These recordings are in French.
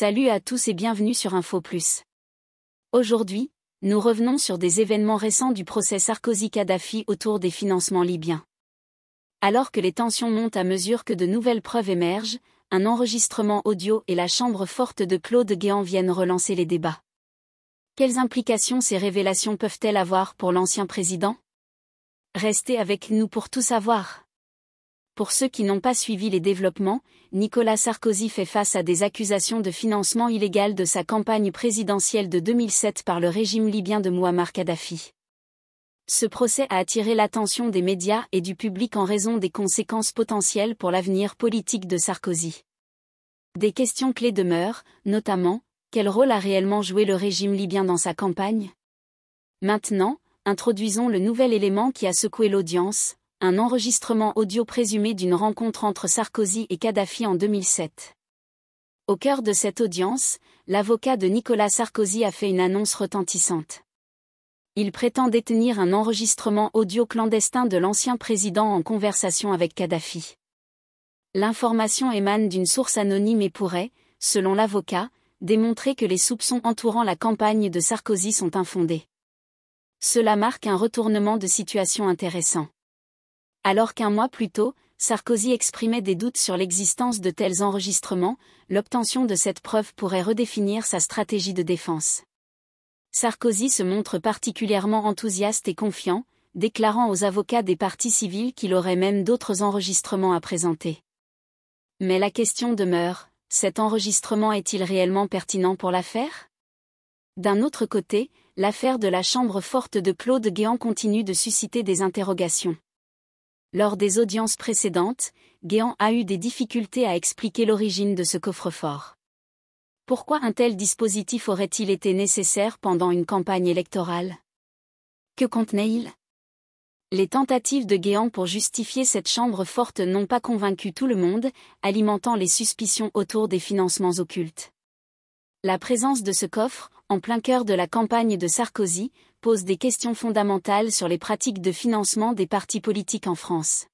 Salut à tous et bienvenue sur Info Plus. Aujourd'hui, nous revenons sur des événements récents du procès Sarkozy-Kadhafi autour des financements libyens. Alors que les tensions montent à mesure que de nouvelles preuves émergent, un enregistrement audio et la chambre forte de Claude Guéant viennent relancer les débats. Quelles implications ces révélations peuvent-elles avoir pour l'ancien président? Restez avec nous pour tout savoir. Pour ceux qui n'ont pas suivi les développements, Nicolas Sarkozy fait face à des accusations de financement illégal de sa campagne présidentielle de 2007 par le régime libyen de Mouammar Kadhafi. Ce procès a attiré l'attention des médias et du public en raison des conséquences potentielles pour l'avenir politique de Sarkozy. Des questions clés demeurent, notamment, quel rôle a réellement joué le régime libyen dans sa campagne? Maintenant, introduisons le nouvel élément qui a secoué l'audience. Un enregistrement audio présumé d'une rencontre entre Sarkozy et Kadhafi en 2007. Au cœur de cette audience, l'avocat de Nicolas Sarkozy a fait une annonce retentissante. Il prétend détenir un enregistrement audio clandestin de l'ancien président en conversation avec Kadhafi. L'information émane d'une source anonyme et pourrait, selon l'avocat, démontrer que les soupçons entourant la campagne de Sarkozy sont infondés. Cela marque un retournement de situation intéressant. Alors qu'un mois plus tôt, Sarkozy exprimait des doutes sur l'existence de tels enregistrements, l'obtention de cette preuve pourrait redéfinir sa stratégie de défense. Sarkozy se montre particulièrement enthousiaste et confiant, déclarant aux avocats des parties civiles qu'il aurait même d'autres enregistrements à présenter. Mais la question demeure, cet enregistrement est-il réellement pertinent pour l'affaire? D'un autre côté, l'affaire de la chambre forte de Claude Guéant continue de susciter des interrogations. Lors des audiences précédentes, Guéant a eu des difficultés à expliquer l'origine de ce coffre-fort. Pourquoi un tel dispositif aurait-il été nécessaire pendant une campagne électorale? Que contenait-il? Les tentatives de Guéant pour justifier cette chambre forte n'ont pas convaincu tout le monde, alimentant les suspicions autour des financements occultes. La présence de ce coffre, en plein cœur de la campagne de Sarkozy, pose des questions fondamentales sur les pratiques de financement des partis politiques en France.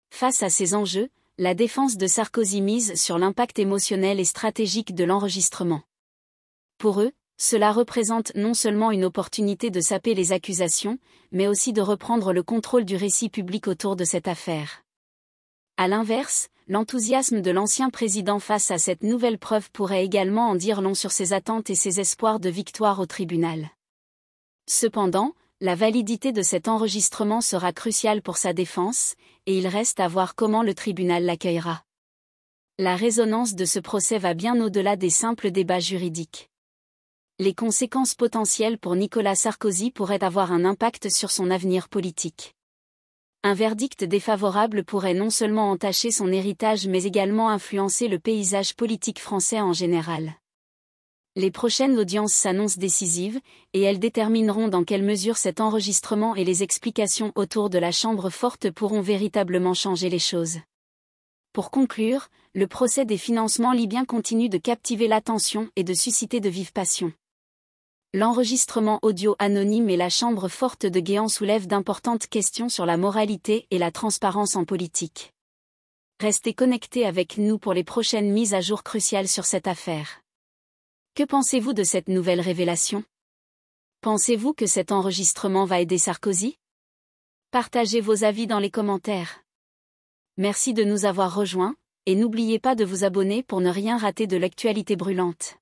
Face à ces enjeux, la défense de Sarkozy mise sur l'impact émotionnel et stratégique de l'enregistrement. Pour eux, cela représente non seulement une opportunité de saper les accusations, mais aussi de reprendre le contrôle du récit public autour de cette affaire. À l'inverse, l'enthousiasme de l'ancien président face à cette nouvelle preuve pourrait également en dire long sur ses attentes et ses espoirs de victoire au tribunal. Cependant, la validité de cet enregistrement sera cruciale pour sa défense, et il reste à voir comment le tribunal l'accueillera. La résonance de ce procès va bien au-delà des simples débats juridiques. Les conséquences potentielles pour Nicolas Sarkozy pourraient avoir un impact sur son avenir politique. Un verdict défavorable pourrait non seulement entacher son héritage mais également influencer le paysage politique français en général. Les prochaines audiences s'annoncent décisives, et elles détermineront dans quelle mesure cet enregistrement et les explications autour de la chambre forte pourront véritablement changer les choses. Pour conclure, le procès des financements libyens continue de captiver l'attention et de susciter de vives passions. L'enregistrement audio anonyme et la chambre forte de Guéant soulèvent d'importantes questions sur la moralité et la transparence en politique. Restez connectés avec nous pour les prochaines mises à jour cruciales sur cette affaire. Que pensez-vous de cette nouvelle révélation? Pensez-vous que cet enregistrement va aider Sarkozy? Partagez vos avis dans les commentaires. Merci de nous avoir rejoints, et n'oubliez pas de vous abonner pour ne rien rater de l'actualité brûlante.